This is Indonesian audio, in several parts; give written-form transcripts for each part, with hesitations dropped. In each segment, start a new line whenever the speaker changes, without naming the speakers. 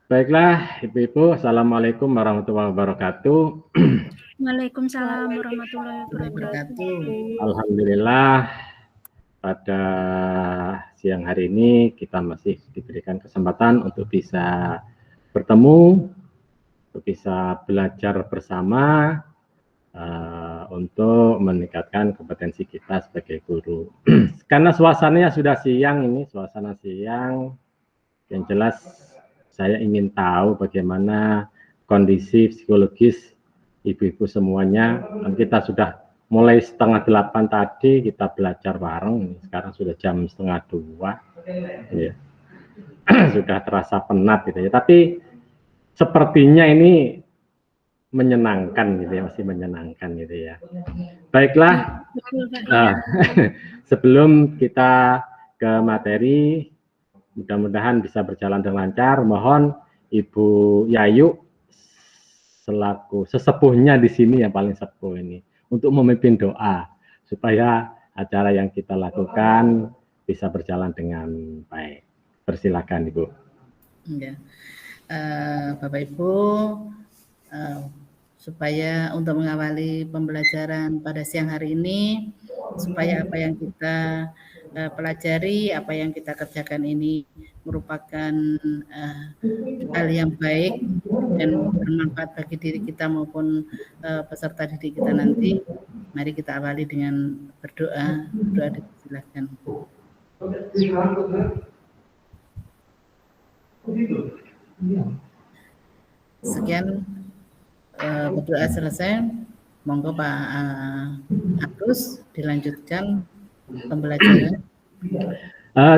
Baiklah, Ibu-Ibu, Assalamualaikum warahmatullahi wabarakatuh.
Waalaikumsalam warahmatullahi wabarakatuh.
Alhamdulillah, pada siang hari ini kita masih diberikan kesempatan untuk bisa bertemu, untuk bisa belajar bersama, untuk meningkatkan kompetensi kita sebagai guru. Karena suasananya sudah siang ini, suasana siang, yang jelas saya ingin tahu bagaimana kondisi psikologis ibu-ibu semuanya. Kita sudah mulai 7:30 tadi kita belajar bareng, sekarang sudah jam 1:30, ya. Sudah terasa penat gitu ya. Tapi sepertinya ini menyenangkan gitu ya, masih menyenangkan gitu ya. Baiklah, sebelum kita ke materi, mudah-mudahan bisa berjalan dengan lancar. Mohon Ibu Yayu selaku sesepuhnya di sini, yang paling sepuh ini, untuk memimpin doa supaya acara yang kita lakukan bisa berjalan dengan baik. Persilakan Ibu.
Ya. Bapak Ibu, supaya untuk mengawali pembelajaran pada siang hari ini, supaya apa yang kita pelajari, apa yang kita kerjakan ini merupakan hal yang baik dan bermanfaat bagi diri kita maupun peserta didik kita nanti. Mari kita awali dengan berdoa. Berdoa dipersilakan. Sekian berdoa selesai. Monggo Pak Agus dilanjutkan pembelajaran.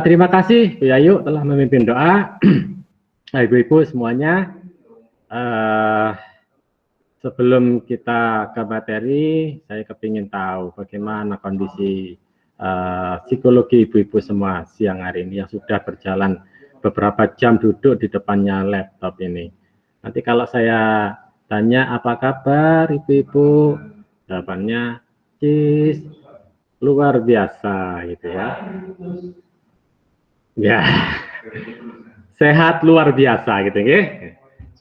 Terima kasih Bu Yayu telah memimpin doa. Ibu-ibu semuanya, sebelum kita ke materi, saya kepingin tahu bagaimana kondisi psikologi ibu-ibu semua siang hari ini yang sudah berjalan beberapa jam duduk di depannya laptop ini. Nanti kalau saya tanya apa kabar ibu-ibu, jawabannya cis luar biasa gitu ya. Ya, sehat luar biasa gitu ya.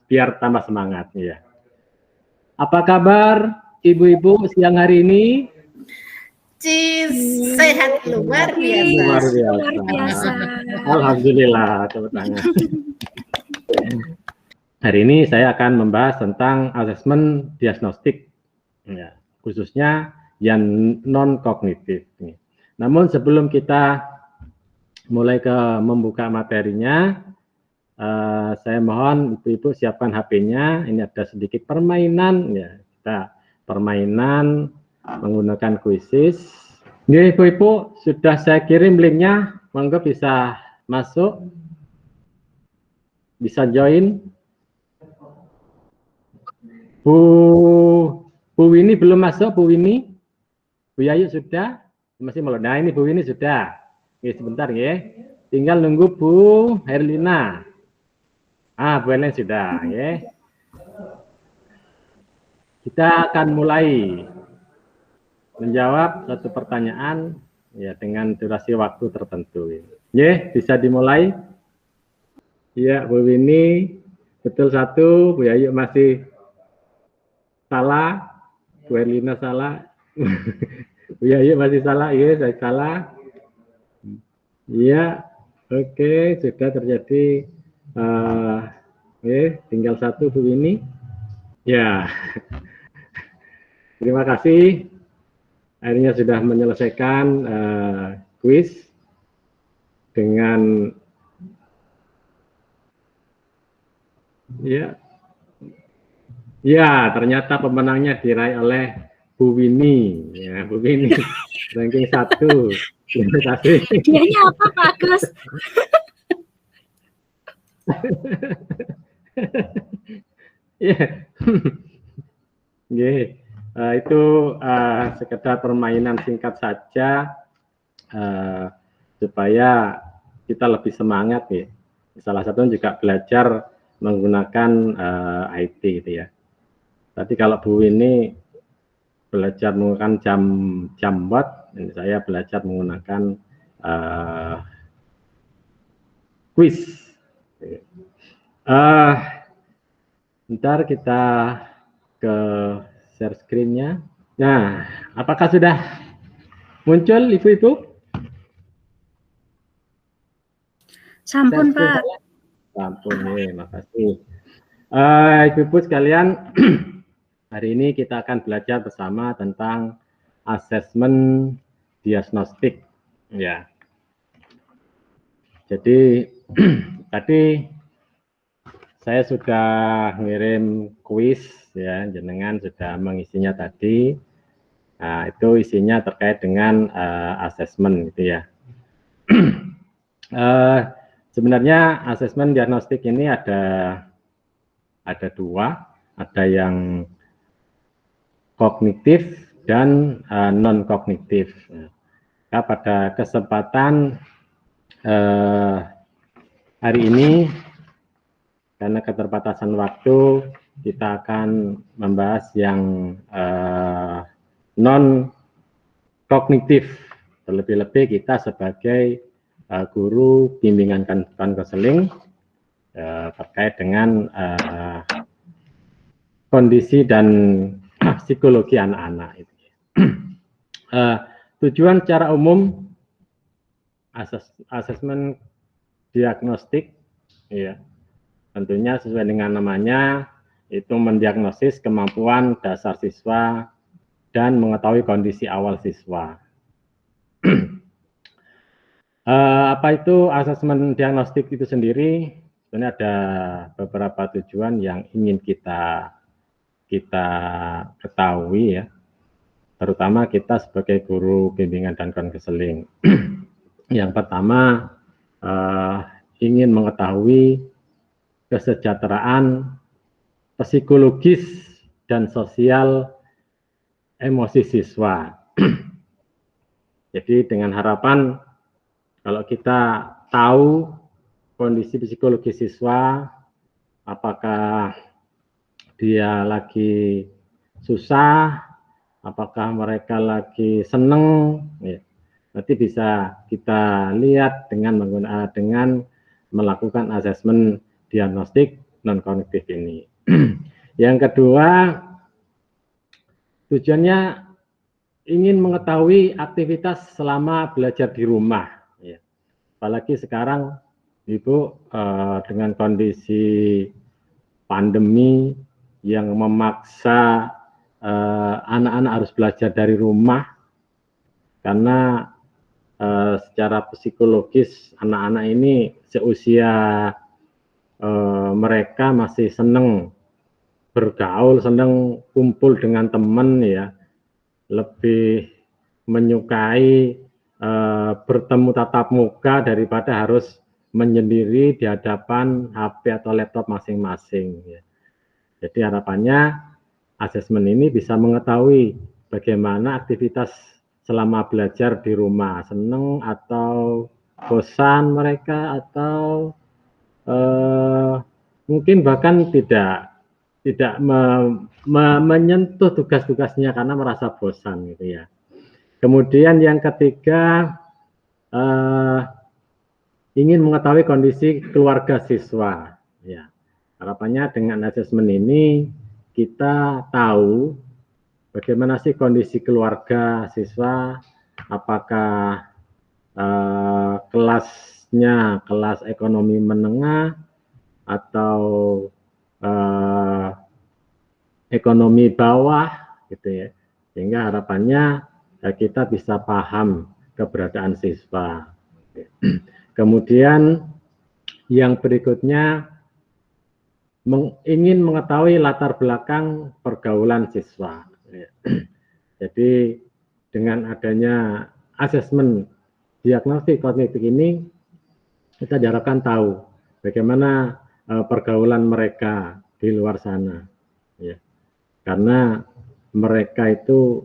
Biar tambah semangat ya. Apa kabar ibu-ibu siang hari ini?
Cis, sehat luar biasa.
Luar biasa. Alhamdulillah, tepuk tangan. Hari ini saya akan membahas tentang asesmen diagnostik, ya, khususnya yang non kognitif. Namun sebelum kita mulai ke membuka materinya, saya mohon ibu-ibu siapkan HP-nya. Ini ada sedikit permainan, ya, kita permainan menggunakan kuisis. Ini ibu-ibu sudah saya kirim linknya, monggo bisa masuk, bisa join. Bu Winnie belum masuk, Bu Winnie. Bu Yayu sudah, masih melon. Nah ini Bu Winnie sudah. Oke, sebentar ya. Tinggal nunggu Bu Herlina. Bu Ellen sudah ya. Kita akan mulai menjawab satu pertanyaan ya dengan durasi waktu tertentu. Ya, bisa dimulai. Ya, Bu Winnie betul satu, Bu Yayu masih salah, Bu Erlina salah, Bu Yayu masih salah, iya saya salah. Iya, oke, sudah terjadi. Tinggal satu Bu Winnie. Ya, terima kasih. Akhirnya sudah menyelesaikan kuis dengan ya, ternyata pemenangnya diraih oleh Bu Winnie. Ya, Bu Winnie ranking 1. Terima kasih.
Dianya apa Pak Agus?
Ya. Itu sekedar permainan singkat saja supaya kita lebih semangat ya. Salah satunya juga belajar menggunakan IT gitu ya. Tadi kalau Bu ini belajar menggunakan Jamboard, ini saya belajar menggunakan quiz. Bentar kita ke share screen-nya. Nah, apakah sudah muncul Ibu-ibu?
Sampun, Pak.
Sampun, makasih. Ibu-ibu sekalian, hari ini kita akan belajar bersama tentang asesmen diagnostik, ya. Jadi tadi saya sudah ngirim kuis, ya, jenengan sudah mengisinya tadi. Nah, itu isinya terkait dengan asesmen, gitu ya. Sebenarnya asesmen diagnostik ini ada dua, ada yang kognitif dan non kognitif. Nah, pada kesempatan hari ini, karena keterbatasan waktu, kita akan membahas yang non kognitif. Terlebih-lebih kita sebagai guru bimbingan konseling terkait dengan kondisi dan psikologi anak-anak. Tujuan secara umum asesmen diagnostik, ya, tentunya sesuai dengan namanya, itu mendiagnosis kemampuan dasar siswa dan mengetahui kondisi awal siswa. Apa itu asesmen diagnostik itu sendiri? Sebenarnya ada beberapa tujuan yang ingin kita ketahui, ya, terutama kita sebagai guru bimbingan dan konseling. Yang pertama, ingin mengetahui kesejahteraan psikologis dan sosial emosi siswa. Jadi dengan harapan kalau kita tahu kondisi psikologi siswa, apakah dia lagi susah, apakah mereka lagi seneng, ya, nanti bisa kita lihat dengan melakukan asesmen diagnostik non kognitif ini. Yang kedua, tujuannya ingin mengetahui aktivitas selama belajar di rumah, ya. Apalagi sekarang Ibu dengan kondisi pandemi yang memaksa anak-anak harus belajar dari rumah, karena secara psikologis anak-anak ini seusia mereka masih senang bergaul, senang kumpul dengan teman, ya, lebih menyukai bertemu tatap muka daripada harus menyendiri di hadapan HP atau laptop masing-masing, ya. Jadi harapannya asesmen ini bisa mengetahui bagaimana aktivitas selama belajar di rumah, senang atau bosan mereka, atau mungkin bahkan tidak menyentuh tugas-tugasnya karena merasa bosan, gitu ya. Kemudian yang ketiga, ingin mengetahui kondisi keluarga siswa, ya. Harapannya dengan asesmen ini kita tahu bagaimana sih kondisi keluarga siswa, apakah kelasnya kelas ekonomi menengah atau ekonomi bawah, gitu ya. Sehingga harapannya kita bisa paham keberadaan siswa. Kemudian yang berikutnya, ingin mengetahui latar belakang pergaulan siswa. Jadi dengan adanya asesmen diagnostik kognitif ini, kita diharapkan tahu bagaimana pergaulan mereka di luar sana, ya. Karena mereka itu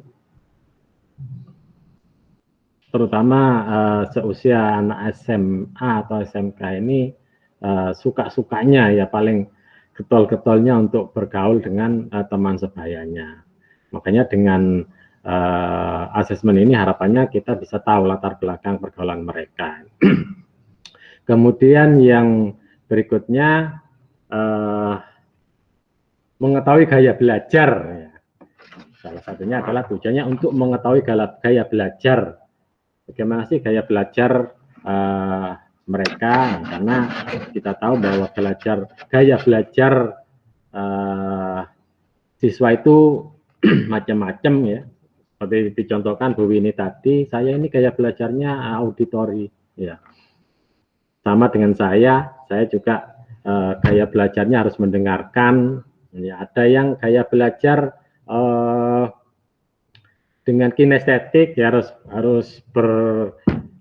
terutama seusia anak SMA atau SMK ini suka-sukanya, ya, paling getol-getolnya untuk bergaul dengan teman sebayanya. Makanya dengan asesmen ini harapannya kita bisa tahu latar belakang pergaulan mereka. Kemudian yang berikutnya, mengetahui gaya belajar. Ya. Salah satunya adalah tujuannya untuk mengetahui gaya belajar. Bagaimana sih gaya belajar mereka? Karena kita tahu bahwa gaya belajar siswa itu macam-macam ya. Seperti dicontohkan Bu Winnie tadi, saya ini gaya belajarnya auditori. Ya. Sama dengan saya juga gaya belajarnya harus mendengarkan. Ya, ada yang gaya belajar dengan kinestetik, ya harus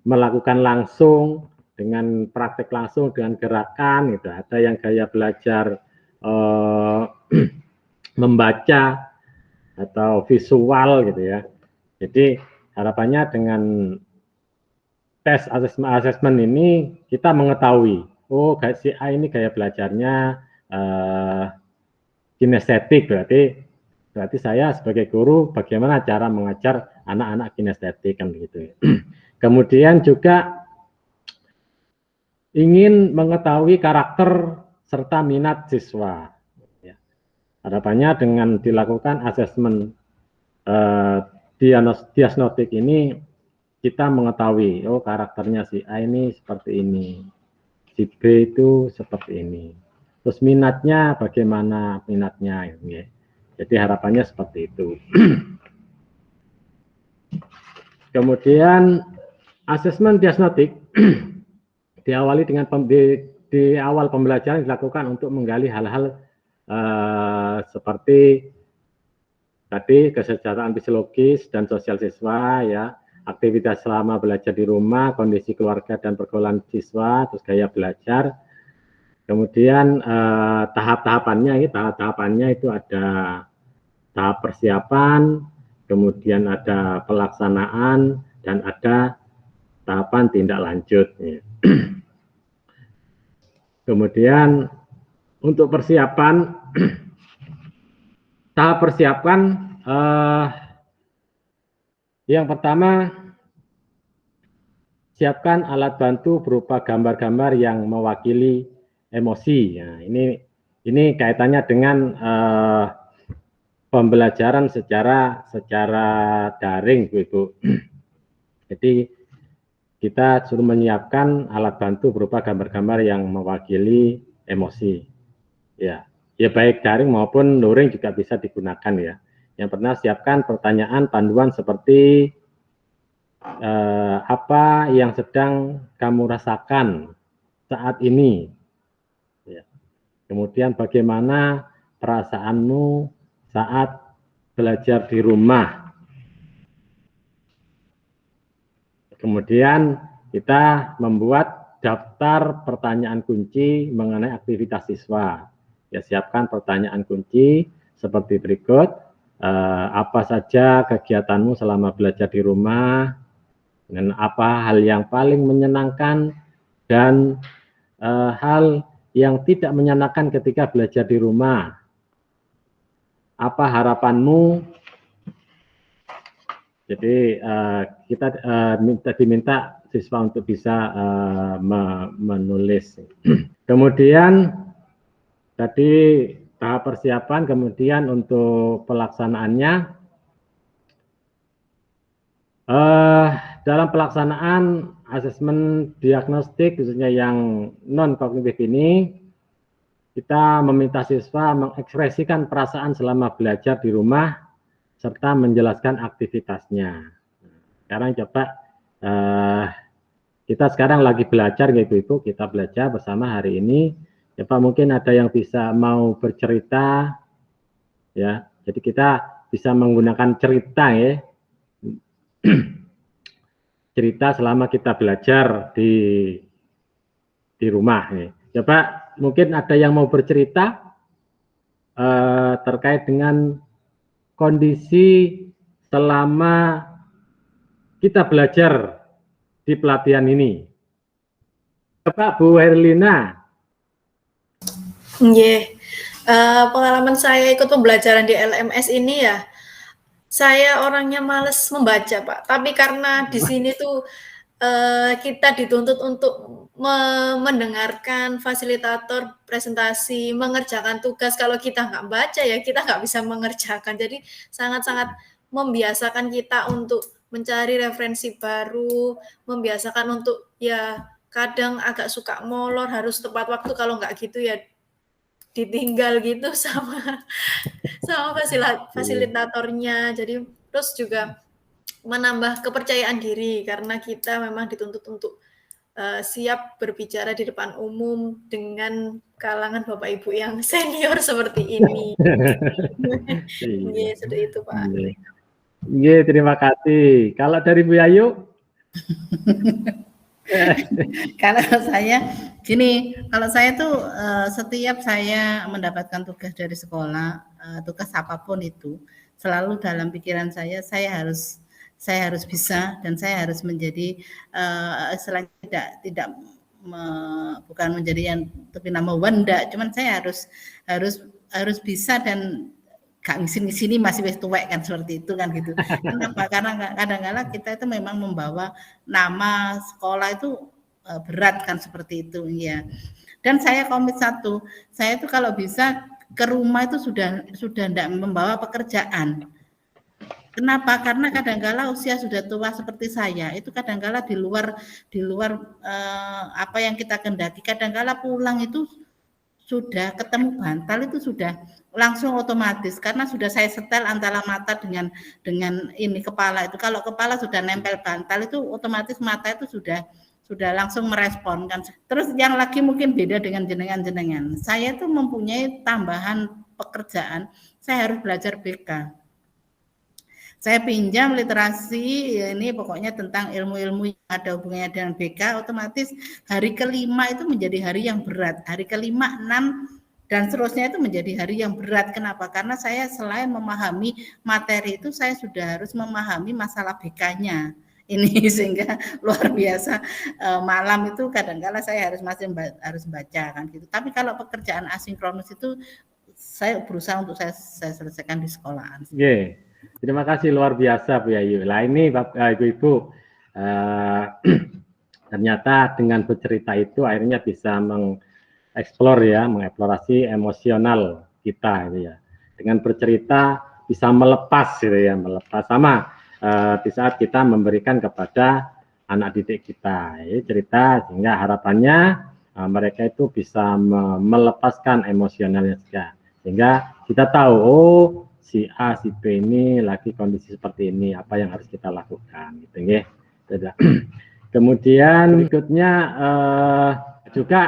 melakukan langsung, dengan praktek langsung, dengan gerakan. Gitu. Ada yang gaya belajar membaca atau visual gitu ya. Jadi harapannya dengan tes asesmen ini kita mengetahui, oh si A ini gaya belajarnya kinestetik, berarti saya sebagai guru bagaimana cara mengajar anak-anak kinestetik kan begitu. Kemudian juga ingin mengetahui karakter serta minat siswa. Ya. Harapannya dengan dilakukan asesmen diagnostik ini kita mengetahui, oh karakternya si A ini seperti ini, si B itu seperti ini. Terus minatnya bagaimana minatnya, ya. Jadi harapannya seperti itu. Kemudian asesmen diagnostik diawali dengan di awal pembelajaran dilakukan untuk menggali hal-hal seperti tadi kesejahteraan fisiologis dan sosial siswa, ya, aktivitas selama belajar di rumah, kondisi keluarga dan pergaulan siswa, terus gaya belajar. Kemudian tahap-tahapannya itu ada tahap persiapan, kemudian ada pelaksanaan, dan ada tahapan tindak lanjut. Kemudian untuk persiapan, tahap persiapan yang pertama, siapkan alat bantu berupa gambar-gambar yang mewakili emosi. Nah, ini kaitannya dengan pembelajaran secara daring, Bu. Jadi kita suruh menyiapkan alat bantu berupa gambar-gambar yang mewakili emosi. Ya baik daring maupun luring juga bisa digunakan ya. Yang pernah siapkan pertanyaan panduan seperti apa yang sedang kamu rasakan saat ini? Ya. Kemudian bagaimana perasaanmu saat belajar di rumah? Kemudian kita membuat daftar pertanyaan kunci mengenai aktivitas siswa. Ya, siapkan pertanyaan kunci seperti berikut. Apa saja kegiatanmu selama belajar di rumah? Dan apa hal yang paling menyenangkan dan hal yang tidak menyenangkan ketika belajar di rumah? Apa harapanmu? Jadi kita diminta siswa untuk bisa menulis. Kemudian tadi tahap persiapan, kemudian untuk pelaksanaannya, dalam pelaksanaan asesmen diagnostik khususnya yang non kognitif ini, kita meminta siswa mengekspresikan perasaan selama belajar di rumah serta menjelaskan aktivitasnya. Sekarang coba kita sekarang lagi belajar gitu Ibu, kita belajar bersama hari ini. Coba mungkin ada yang bisa mau bercerita, ya. Jadi kita bisa menggunakan cerita ya, cerita selama kita belajar di rumah. Ya. Coba mungkin ada yang mau bercerita terkait dengan kondisi selama kita belajar di pelatihan ini. Coba Bu Herlina.
Pengalaman saya ikut pembelajaran di LMS ini ya, saya orangnya males membaca, Pak. Tapi karena di sini tuh kita dituntut untuk mendengarkan fasilitator presentasi, mengerjakan tugas. Kalau kita nggak baca ya kita nggak bisa mengerjakan. Jadi sangat-sangat membiasakan kita untuk mencari referensi baru, membiasakan untuk ya kadang agak suka molor, harus tepat waktu, kalau nggak gitu ya ditinggal gitu sama fasilitatornya. Jadi terus juga menambah kepercayaan diri karena kita memang dituntut untuk siap berbicara di depan umum dengan kalangan Bapak Ibu yang senior seperti ini. Iya, seperti itu Pak.
Iya, terima kasih. Kalau dari Bu Ayu?
Kalau saya gini, kalau saya tuh setiap saya mendapatkan tugas dari sekolah, tugas apapun itu, selalu dalam pikiran saya harus bisa dan saya harus menjadi selain tidak bukan menjadi yang tapi nama wanda, cuman saya harus bisa dan gak ngisi-ngisi masih wis tuwek kan seperti itu kan gitu. Kenapa? Karena kadang-kadang kita itu memang membawa nama sekolah itu berat kan seperti itu ya. Dan saya komit satu, saya itu kalau bisa ke rumah itu sudah tidak membawa pekerjaan. Kenapa? Karena kadang-kala usia sudah tua seperti saya, itu kadang-kala di luar apa yang kita kendaki, kadang-kala pulang itu sudah ketemu bantal itu sudah langsung otomatis karena sudah saya setel antara mata dengan ini kepala itu. Kalau kepala sudah nempel bantal itu otomatis mata itu sudah langsung merespon kan. Terus yang lagi mungkin beda dengan jenengan. Saya tuh mempunyai tambahan pekerjaan, saya harus belajar BK. Saya pinjam literasi ya ini pokoknya tentang ilmu-ilmu yang ada hubungannya dengan BK, otomatis hari kelima itu menjadi hari yang berat, hari kelima, 6 dan seterusnya itu menjadi hari yang berat. Kenapa? Karena saya selain memahami materi itu saya sudah harus memahami masalah BK-nya ini sehingga luar biasa malam itu kadang-kala saya harus baca kan gitu. Tapi kalau pekerjaan asinkronus itu saya berusaha untuk saya selesaikan di sekolahan.
Yeah. Terima kasih luar biasa Bu Ayu. Lah ini Ibu-Ibu ternyata dengan bercerita itu akhirnya bisa mengeksplorasi emosional kita gitu ya. Dengan bercerita bisa melepas gitu ya, melepas sama di saat kita memberikan kepada anak didik kita. Ya, cerita sehingga harapannya mereka itu bisa melepaskan emosionalnya juga. Sehingga kita tahu si A, si B ini lagi kondisi seperti ini, apa yang harus kita lakukan, gitu ya. Kemudian berikutnya juga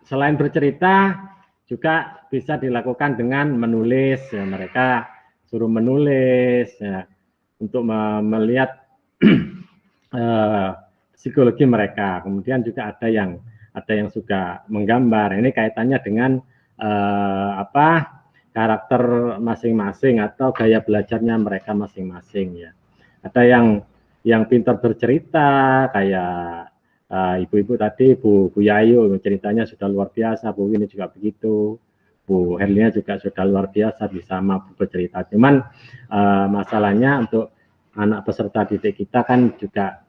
selain bercerita, juga bisa dilakukan dengan menulis. Ya, mereka suruh menulis ya, untuk melihat psikologi mereka. Kemudian juga ada yang suka menggambar. Ini kaitannya dengan karakter masing-masing atau gaya belajarnya mereka masing-masing ya. Ada yang pintar bercerita kayak ibu-ibu tadi Bu Yayu ceritanya sudah luar biasa, Bu Wini juga begitu, Bu Herlina juga sudah luar biasa bisa mampu bercerita. Cuman masalahnya untuk anak peserta didik kita kan juga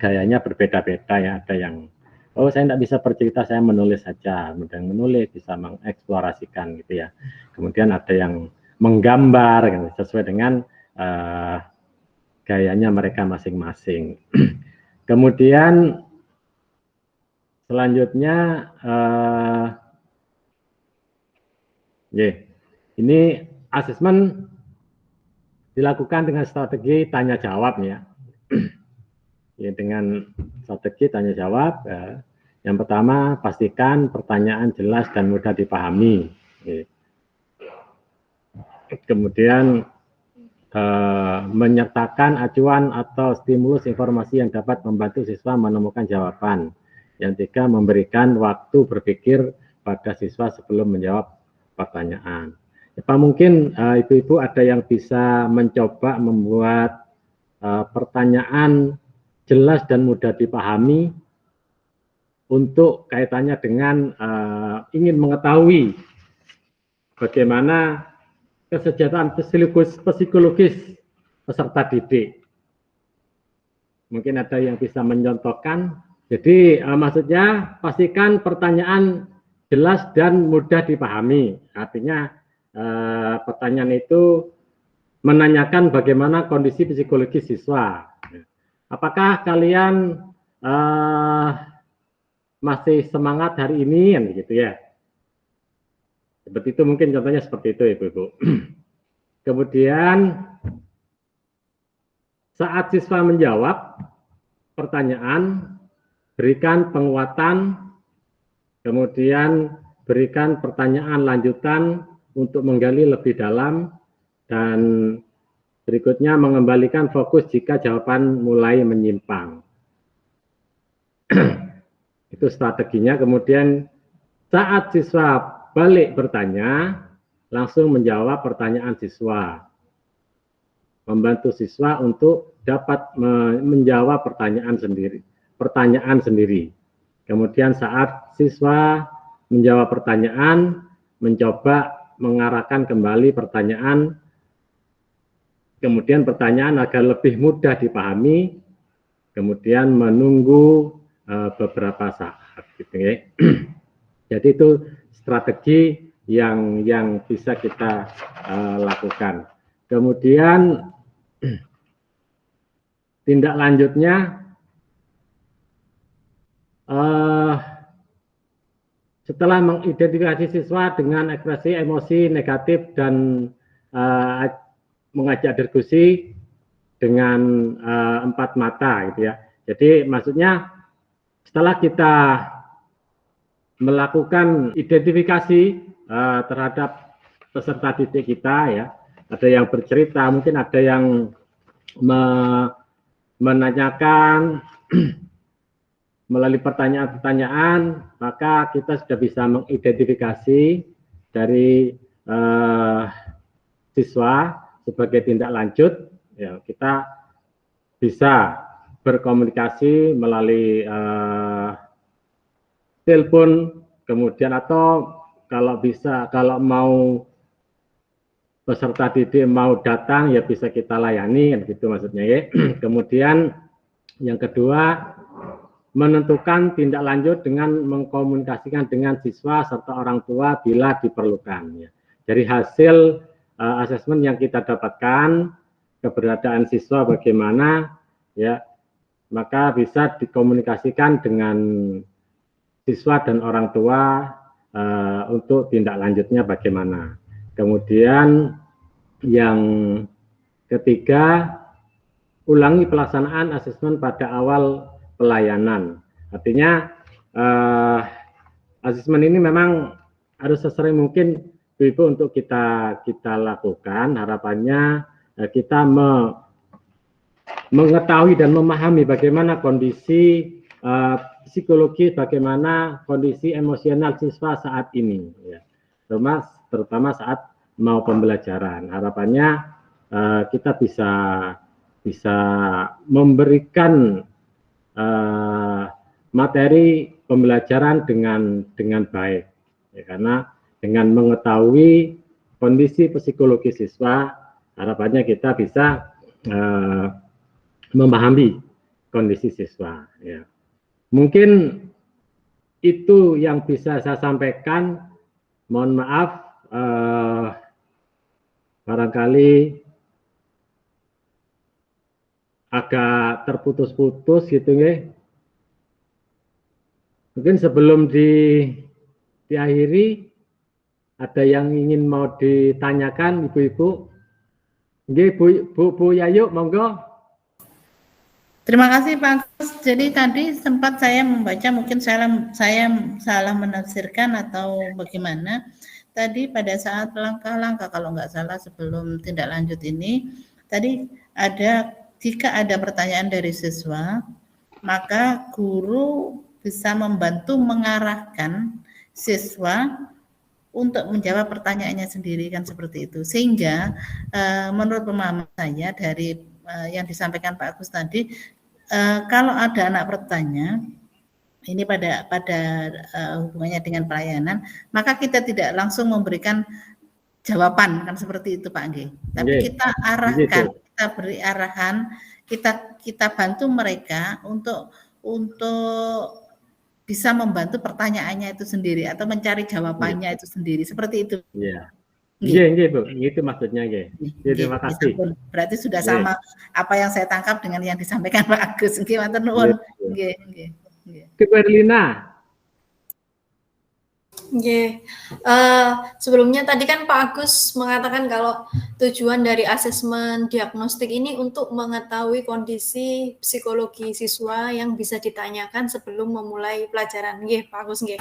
gayanya berbeda-beda ya. Ada yang saya tidak bisa bercerita, saya menulis saja. Kemudian menulis bisa mengeksplorasikan gitu ya. Kemudian ada yang menggambar gitu, sesuai dengan gayanya mereka masing-masing. Kemudian selanjutnya ini asesmen dilakukan dengan strategi tanya jawab ya. Ya, dengan strategi tanya jawab yang pertama pastikan pertanyaan jelas dan mudah dipahami. Kemudian menyertakan acuan atau stimulus informasi yang dapat membantu siswa menemukan jawaban. Yang ketiga memberikan waktu berpikir pada siswa sebelum menjawab pertanyaan. Apa mungkin ibu-ibu ada yang bisa mencoba membuat pertanyaan jelas dan mudah dipahami untuk kaitannya dengan ingin mengetahui bagaimana kesejahteraan psikologis peserta didik. Mungkin ada yang bisa menyontohkan. Jadi maksudnya pastikan pertanyaan jelas dan mudah dipahami. Artinya pertanyaan itu menanyakan bagaimana kondisi psikologis siswa. Apakah kalian masih semangat hari ini, kan begitu ya. Seperti itu, mungkin contohnya seperti itu, Ibu-ibu. Kemudian saat siswa menjawab pertanyaan, berikan penguatan, kemudian berikan pertanyaan lanjutan untuk menggali lebih dalam, dan berikutnya mengembalikan fokus jika jawaban mulai menyimpang. Itu strateginya. Kemudian saat siswa balik bertanya, langsung menjawab pertanyaan siswa. Membantu siswa untuk dapat menjawab pertanyaan sendiri. Kemudian saat siswa menjawab pertanyaan, mencoba mengarahkan kembali pertanyaan, kemudian pertanyaan agar lebih mudah dipahami, kemudian menunggu beberapa saat, gitu ya. Jadi itu strategi yang bisa kita lakukan. Kemudian tindak lanjutnya, setelah mengidentifikasi siswa dengan ekspresi emosi negatif dan mengajak diskusi dengan 4 mata, gitu ya. Jadi maksudnya setelah kita melakukan identifikasi terhadap peserta didik kita, ya, ada yang bercerita, mungkin ada yang menanyakan melalui pertanyaan-pertanyaan, maka kita sudah bisa mengidentifikasi dari siswa sebagai tindak lanjut. Ya, kita bisa berkomunikasi melalui telepon, kemudian atau kalau bisa, kalau mau peserta didik mau datang, ya bisa kita layani, kan gitu maksudnya ya. Kemudian yang kedua, menentukan tindak lanjut dengan mengkomunikasikan dengan siswa serta orang tua bila diperlukan. Ya. Dari hasil asesmen yang kita dapatkan, keberadaan siswa bagaimana, ya, maka bisa dikomunikasikan dengan siswa dan orang tua untuk tindak lanjutnya bagaimana. Kemudian yang ketiga, ulangi pelaksanaan asesmen pada awal pelayanan. Artinya asesmen ini memang harus sesering mungkin Ibu untuk kita lakukan. Harapannya kita mengetahui dan memahami bagaimana kondisi psikologi, bagaimana kondisi emosional siswa saat ini, ya. Terutama saat mau pembelajaran. Harapannya kita bisa memberikan materi pembelajaran dengan baik, ya, karena dengan mengetahui kondisi psikologi siswa, harapannya kita bisa memahami kondisi siswa, ya. Mungkin itu yang bisa saya sampaikan. Mohon maaf barangkali agak terputus-putus gitu ya. Mungkin sebelum diakhiri, ada yang ingin mau ditanyakan Ibu-ibu? Nggih, Bu Yayu, monggo.
Terima kasih Pak Agus. Jadi tadi sempat saya membaca, mungkin saya salah menafsirkan atau bagaimana. Tadi pada saat langkah-langkah, kalau nggak salah sebelum tindak lanjut ini, tadi ada, jika ada pertanyaan dari siswa, maka guru bisa membantu mengarahkan siswa untuk menjawab pertanyaannya sendiri, kan seperti itu. Sehingga menurut pemahaman saya dari yang disampaikan Pak Agus tadi, kalau ada anak bertanya, ini pada hubungannya dengan pelayanan, maka kita tidak langsung memberikan jawaban, kan seperti itu Pak Anggi. Tapi kita arahkan, kita beri arahan, kita bantu mereka untuk bisa membantu pertanyaannya itu sendiri atau mencari jawabannya itu sendiri, seperti itu.
Iya.
Nggih.
Nggih, Bu. Itu maksudnya, nggih. Terima kasih.
Berarti sudah sama apa yang saya tangkap dengan yang disampaikan Pak Agus. Nggih, matur nuwun. Nggih.
Bu Erlina.
Nggih. Sebelumnya tadi kan Pak Agus mengatakan kalau tujuan dari asesmen diagnostik ini untuk mengetahui kondisi psikologi siswa yang bisa ditanyakan sebelum memulai pelajaran. Nggih, Pak Agus, nggih.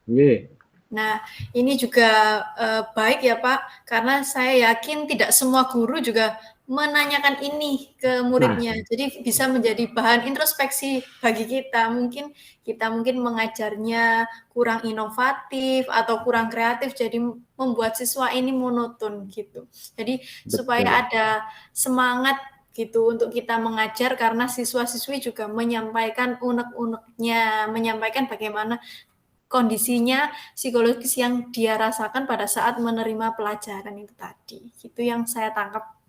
Nggih.
Nah, ini juga baik ya Pak, karena saya yakin tidak semua guru juga menanyakan ini ke muridnya. Jadi bisa menjadi bahan introspeksi bagi kita. Kita mungkin mengajarnya kurang inovatif atau kurang kreatif, jadi membuat siswa ini monoton gitu. Jadi supaya ada semangat gitu untuk kita mengajar, karena siswa-siswi juga menyampaikan unek-uneknya, menyampaikan bagaimana kondisinya psikologis yang dia rasakan pada saat menerima pelajaran itu tadi. Itu yang saya tangkap,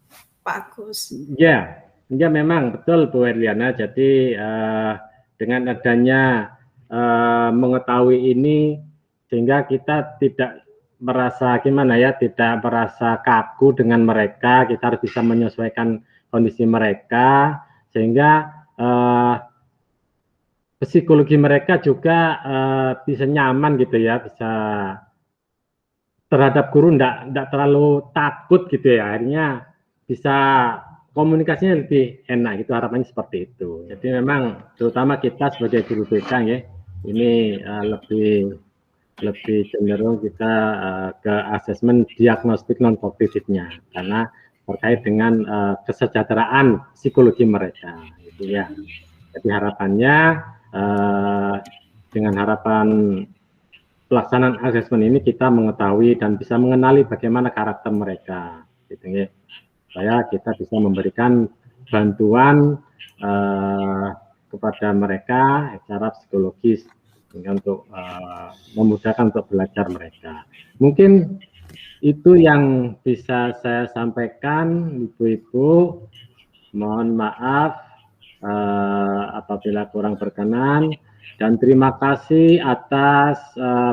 Pak Agus.
Ya memang betul Bu Erliana. Jadi dengan adanya mengetahui ini, sehingga kita tidak merasa tidak merasa kaku dengan mereka. Kita harus bisa menyesuaikan kondisi mereka, sehingga psikologi mereka juga bisa nyaman gitu ya, bisa terhadap guru enggak terlalu takut gitu ya, akhirnya bisa komunikasinya lebih enak gitu, harapannya seperti itu. Jadi memang terutama kita sebagai guru BK ya, ini lebih cenderung kita ke asesmen diagnostik non kognitifnya, karena terkait dengan kesejahteraan psikologi mereka gitu ya. Jadi harapannya dengan harapan pelaksanaan asesmen ini kita mengetahui dan bisa mengenali bagaimana karakter mereka, gitu ya, supaya kita bisa memberikan bantuan kepada mereka secara psikologis untuk memudahkan untuk belajar mereka. Mungkin itu yang bisa saya sampaikan, Ibu-ibu. Mohon maaf apabila kurang berkenan, dan terima kasih atas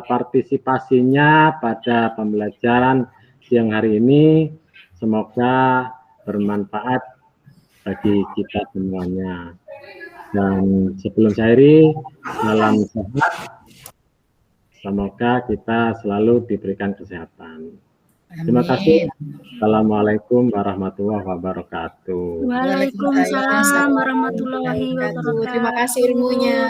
partisipasinya pada pembelajaran siang hari ini. Semoga bermanfaat bagi kita semuanya. Dan sebelum saya akhiri, salam sehat. Semoga kita selalu diberikan kesehatan. Terima kasih. Assalamualaikum warahmatullahi wabarakatuh.
Waalaikumsalam warahmatullahi wabarakatuh.
Terima kasih ilmunya.